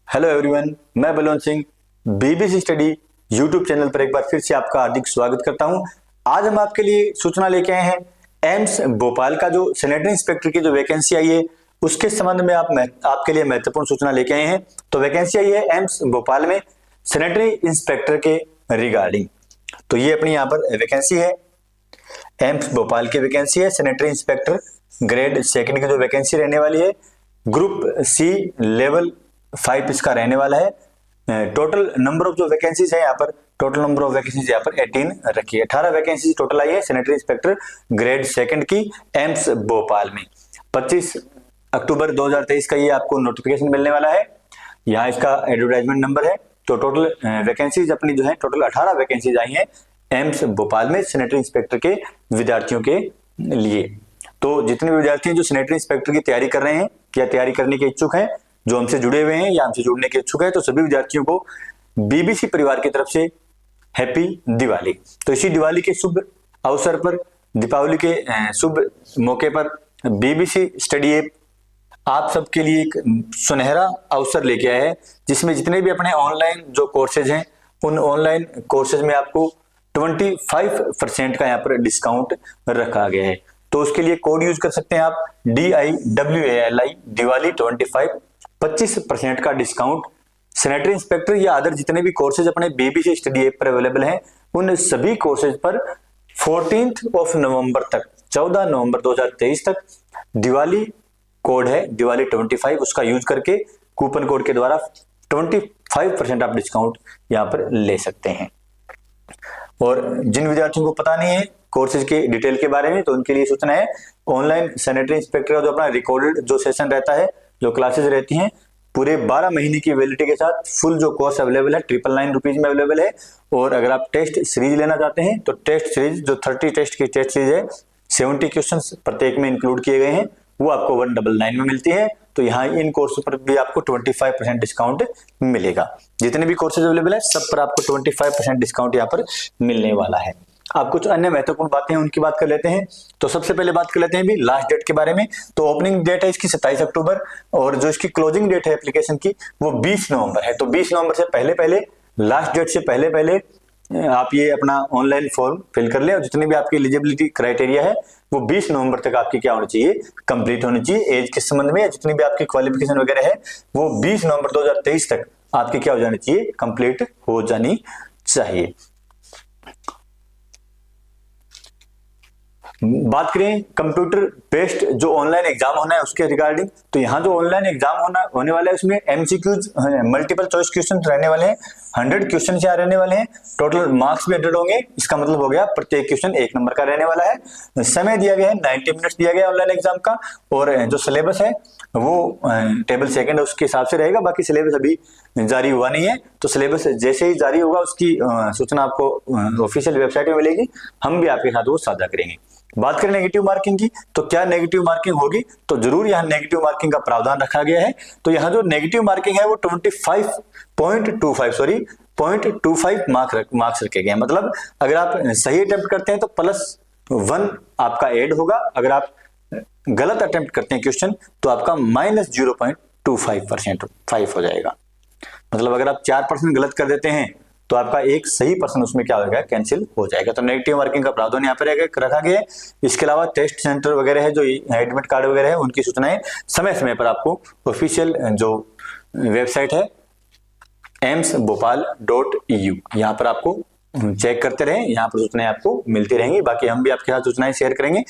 Hello everyone, मैं Balwant Singh BBC study YouTube channel पर एक बार फिर से आपका हार्दिक स्वागत करता हूं। आज हम आपके लिए सूचना लेके आए हैं एम्स भोपाल का जो सैनिटरी इंस्पेक्टर की जो वैकेंसी आई है उसके संबंध में आपके लिए महत्वपूर्ण सूचना लेके आए हैं। तो वैकेंसी आई है एम्स भोपाल में सैनिटरी इंस्पेक्टर के रिगार्डिंग। तो ये अपनी यहाँ पर वैकेंसी है, एम्स भोपाल की वैकेंसी है सैनिटरी इंस्पेक्टर ग्रेड सेकंड की जो वैकेंसी रहने वाली है। ग्रुप सी लेवल 5 इसका रहने वाला है। टोटल नंबर ऑफ जो वैकेंसीज है यहाँ पर, टोटल नंबर ऑफ वैकेंसीज यहाँ पर 18 रखी है। 18 वैकेंसी टोटल आई है सैनिटरी इंस्पेक्टर ग्रेड सेकंड की एम्स भोपाल में। 25 अक्टूबर 2023 का ये आपको नोटिफिकेशन मिलने वाला है। यहाँ इसका एडवर्टाइजमेंट नंबर है। तो टोटल वैकेंसीज अपनी जो है टोटल 18 वैकेंसीज आई हैं एम्स भोपाल में सैनिटरी इंस्पेक्टर के विद्यार्थियों के लिए। तो जितने भी विद्यार्थी हैं जो सैनिटरी इंस्पेक्टर की तैयारी कर रहे हैं या तैयारी करने के इच्छुक हैं, जो हमसे जुड़े हुए हैं या हमसे जुड़ने के इच्छुक है, तो सभी विद्यार्थियों को बीबीसी परिवार की तरफ से हैप्पी दिवाली। तो इसी दिवाली के शुभ अवसर पर, दीपावली के शुभ मौके पर बीबीसी स्टडी ऐप आप सबके लिए एक सुनहरा अवसर लेके आया है, जिसमें जितने भी अपने ऑनलाइन जो कोर्सेज हैं उन ऑनलाइन कोर्सेज में आपको 25% का यहाँ पर डिस्काउंट रखा गया है। तो उसके लिए कोड यूज कर सकते हैं आप DIWALI दिवाली 25% का डिस्काउंट। सैनिटरी इंस्पेक्टर या अदर जितने भी कोर्सेज अपने बीबीसी स्टडी ऐप पर अवेलेबल हैं उन सभी कोर्सेज पर 14 नवंबर तक, 14 नवंबर 2023 तक दिवाली कोड है दिवाली 25, उसका यूज करके कूपन कोड के द्वारा 25% आप डिस्काउंट यहाँ पर ले सकते हैं। और जिन विद्यार्थियों को पता नहीं है कोर्सेज के डिटेल के बारे में, तो उनके लिए सूचना है ऑनलाइन सैनिटरी इंस्पेक्टर का जो अपना रिकॉर्डेड जो सेशन रहता है, जो क्लासेस रहती हैं, पूरे 12 महीने की वैलिडिटी के साथ फुल जो कोर्स अवेलेबल है 999 रुपीज में अवेलेबल है। और अगर आप टेस्ट सीरीज लेना चाहते हैं तो टेस्ट सीरीज जो 30 टेस्ट की टेस्ट सीरीज है, 70 क्वेश्चंस प्रत्येक में इंक्लूड किए गए हैं, वो आपको 199 में मिलती है। तो यहाँ इन कोर्स पर भी आपको 25% डिस्काउंट मिलेगा। जितने भी कोर्सेज अवेलेबल है सब पर आपको 25% डिस्काउंट यहाँ पर मिलने वाला है। आप कुछ अन्य महत्वपूर्ण बातें हैं उनकी बात कर लेते हैं। तो सबसे पहले बात कर लेते हैं भी लास्ट डेट के बारे में। तो ओपनिंग डेट है इसकी 27 अक्टूबर और जो इसकी क्लोजिंग डेट है एप्लीकेशन की वो 20 नवंबर है। तो 20 नवंबर से पहले पहले, लास्ट डेट से पहले पहले आप ये अपना ऑनलाइन फॉर्म फिल कर लें और जितनी भी आपकी एलिजिबिलिटी क्राइटेरिया है वो 20 नवंबर तक आपकी क्या होनी चाहिए, कंप्लीट होनी चाहिए। एज के संबंध में जितनी भी आपकी क्वालिफिकेशन वगैरह है वो 20 नवंबर 2023 तक आपकी क्या हो जानी चाहिए, कंप्लीट हो जानी चाहिए। बात करें कंप्यूटर बेस्ड जो ऑनलाइन एग्जाम होना है उसके रिगार्डिंग, तो यहाँ जो ऑनलाइन एग्जाम होने वाला है उसमें एमसीक्यूज मल्टीपल चॉइस क्वेश्चन रहने वाले हैं। 100 क्वेश्चन यहाँ रहने वाले हैं। टोटल मार्क्स भी 100 होंगे। इसका मतलब हो गया प्रत्येक क्वेश्चन 1 नंबर का रहने वाला है। समय दिया गया है 90 मिनट्स दिया गया ऑनलाइन एग्जाम का। और जो सिलेबस है वो टेबल सेकंड उसके हिसाब से रहेगा। बाकी सिलेबस अभी जारी हुआ नहीं है, तो सिलेबस जैसे ही जारी होगा उसकी सूचना आपको ऑफिशियल वेबसाइट में मिलेगी। हम भी आपके साथ वो साझा करेंगे। बात करें नेगेटिव मार्किंग की, तो क्या नेगेटिव मार्किंग होगी, तो जरूर यहाँ नेगेटिव मार्किंग का प्रावधान रखा गया है। तो यहाँ जो नेगेटिव मार्किंग है वो 0.25 मार्क्स रखे गए हैं। मतलब अगर आप सही अटेम्प्ट करते हैं तो +1 आपका ऐड होगा। अगर आप गलत अटेम्प्ट करते हैं क्वेश्चन तो आपका -0.25% हो जाएगा। मतलब अगर आप 4% गलत कर देते हैं तो आपका एक सही पर्सन उसमें क्या होगा, कैंसिल हो जाएगा। तो नेगेटिव मार्किंग का प्रावधान यहाँ पर रखा गया है। इसके अलावा टेस्ट सेंटर वगैरह है, जो एडमिट कार्ड वगैरह है, उनकी सूचनाएं समय समय पर आपको ऑफिशियल जो वेबसाइट है amsbhopal.eu यहाँ पर आपको चेक करते रहें। यहाँ पर सूचनाएं आपको मिलती रहेंगी। बाकी हम भी आपके साथ सूचनाएं शेयर करेंगे।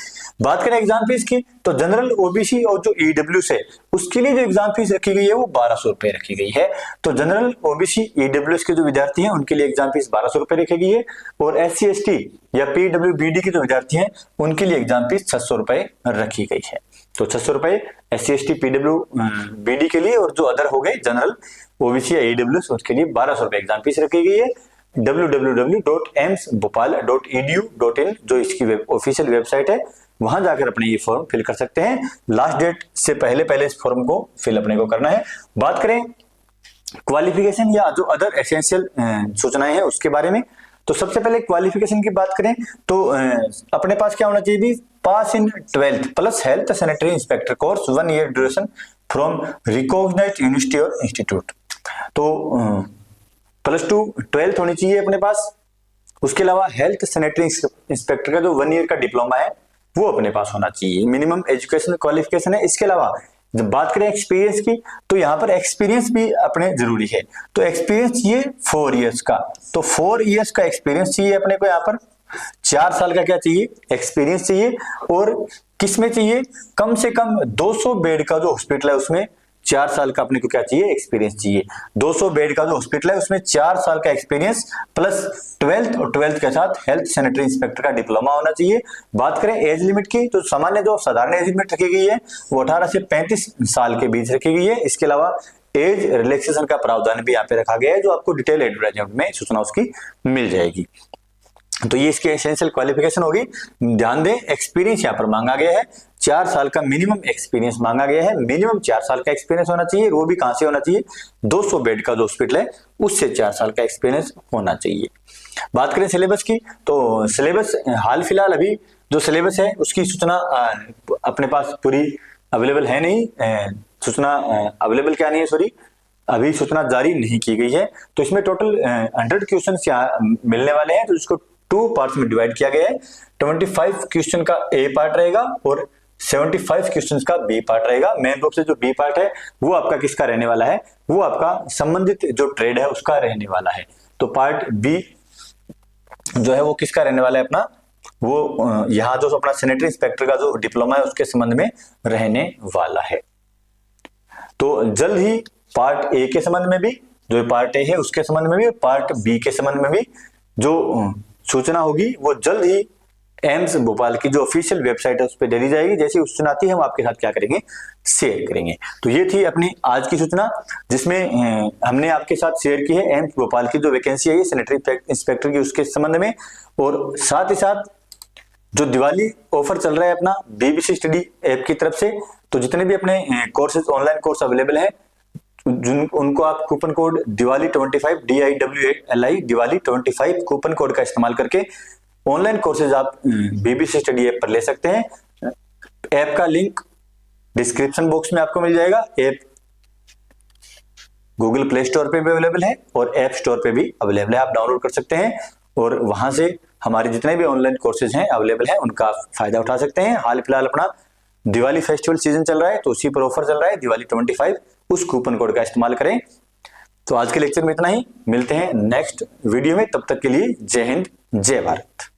बात करें एग्जाम फीस की, तो जनरल ओबीसी और जो ईडब्ल्यूएस है उसके लिए जो एग्जाम फीस रखी गई है वो 1200 रुपए रखी गई है। तो जनरल ओबीसी ईडब्ल्यूएस के जो विद्यार्थी हैं उनके लिए एग्जाम फीस 1200 रुपए रखी गई है। और SC ST या PWBD के जो विद्यार्थी हैं उनके लिए एग्जाम फीस 600 रुपए रखी गई है। तो 600 रुपए SC ST PWBD के लिए, और जो अदर हो गए जनरल ओबीसी या ईडब्ल्यूएस उसके लिए 1200 रुपए एग्जाम फीस रखी गई है। www.amsbhopal.edu.in जो इसकी ऑफिशियल वेबसाइट है, वहां जाकर अपने ये फॉर्म फिल कर सकते हैं। लास्ट डेट से पहले पहले इस फॉर्म को फिल अपने को करना है। बात करें क्वालिफिकेशन या जो अदर एसेंशियल सूचनाएं हैं उसके बारे में, तो सबसे पहले क्वालिफिकेशन की बात करें तो अपने पास क्या होना चाहिए भी, pass in 12th plus health sanitary inspector course 1 year duration from recognised university और इंस्टीट्यूट। तो +2 12th होनी चाहिए अपने पास। उसके अलावा हेल्थ सैनिटरी इंस्पेक्टर का जो 1 ईयर का डिप्लोमा है वो अपने पास होना चाहिए, मिनिमम एजुकेशन क्वालिफिकेशन है। इसके अलावा जब बात करें एक्सपीरियंस की, तो यहाँ पर एक्सपीरियंस भी अपने जरूरी है। तो एक्सपीरियंस चाहिए 4 इयर्स का, तो 4 इयर्स का एक्सपीरियंस चाहिए अपने को। यहाँ पर 4 साल का क्या चाहिए, एक्सपीरियंस चाहिए। और किसमें चाहिए, कम से कम 200 बेड का जो हॉस्पिटल है उसमें 4 साल का अपने को क्या चाहिए, एक्सपीरियंस चाहिए। 200 बेड का जो हॉस्पिटल है उसमें 4 साल का एक्सपीरियंस प्लस 12th, और 12th के साथ हेल्थ सैनिटरी इंस्पेक्टर का डिप्लोमा होना चाहिए। बात करें एज लिमिट की, तो सामान्य जो साधारण एज लिमिट रखी गई है वो 18 से 35 साल के बीच रखी गई है। इसके अलावा एज रिलैक्सेशन का प्रावधान भी यहाँ पे रखा गया है, जो आपको डिटेल एडवर्टाइजमेंट में सूचना उसकी मिल जाएगी। तो ये इसके एसेंशियल क्वालिफिकेशन होगी। ध्यान दें, एक्सपीरियंस यहाँ पर मांगा गया है, 4 साल का मिनिमम एक्सपीरियंस मांगा गया है। मिनिमम 4 साल का एक्सपीरियंस होना चाहिए। वो भी कहां से होना चाहिए, 200 बेड का जो हॉस्पिटल है उससे 4 साल का एक्सपीरियंस होना चाहिए। बात करें सिलेबस की, तो सिलेबस हाल फिलहाल अभी जो सिलेबस है उसकी सूचना अपने पास पूरी अवेलेबल है नहीं, सूचना अवेलेबल क्या नहीं है, सॉरी, अभी सूचना जारी नहीं की गई है। तो इसमें टोटल 100 क्वेश्चन मिलने वाले हैं, तो इसको 2 पार्ट्स में डिवाइड किया गया है। 25 क्वेश्चन का ए पार्ट रहेगा और 75 क्वेश्चंस का बी पार्ट रहेगा। मेन रूप से जो बी पार्ट है वो आपका किसका रहने वाला है, वो आपका संबंधित जो ट्रेड है उसका रहने वाला है। तो पार्ट बी जो है वो किसका रहने वाला है अपना, वो यहाँ जो अपना सैनिटरी इंस्पेक्टर का जो डिप्लोमा है उसके संबंध में रहने वाला है। तो जल्द ही पार्ट ए के संबंध में भी, जो पार्ट ए है उसके संबंध में भी, पार्ट बी के संबंध में भी जो सूचना होगी वो जल्द ही एम्स भोपाल की जो ऑफिशियल वेबसाइट है उस पर दे दी जाएगी। जैसी सूचना आती है हम आपके साथ क्या करेंगे, शेयर करेंगे। तो ये थी अपनी आज की सूचना, जिसमें हमने आपके साथ शेयर की है एम्स भोपाल की जो वैकेंसी है सैनिटरी इंस्पेक्टर की, उसके संबंध में। और साथ ही साथ जो दिवाली ऑफर चल रहा है अपना बीबीसी स्टडी ऐप की तरफ से, तो जितने भी अपने कोर्सेज ऑनलाइन कोर्स अवेलेबल है उनको आप coupon code Diwali 25 DIWALI Diwali 25 coupon code का इस्तेमाल करके ऑनलाइन कोर्सेज आप बीबीसी स्टडी ऐप पर ले सकते हैं। ऐप का लिंक डिस्क्रिप्शन बॉक्स में आपको मिल जाएगा। ऐप गूगल प्ले स्टोर पे भी अवेलेबल है और ऐप स्टोर पे भी अवेलेबल है, आप डाउनलोड कर सकते हैं और वहां से हमारे जितने भी ऑनलाइन कोर्सेज हैं अवेलेबल हैं उनका फायदा उठा सकते हैं। हाल फिलहाल अपना दिवाली फेस्टिवल सीजन चल रहा है, तो उसी पर ऑफर चल रहा है दिवाली 25, उस कूपन कोड का इस्तेमाल करें। तो आज के लेक्चर में इतना ही, मिलते हैं नेक्स्ट वीडियो में, तब तक के लिए जय हिंद जय भारत।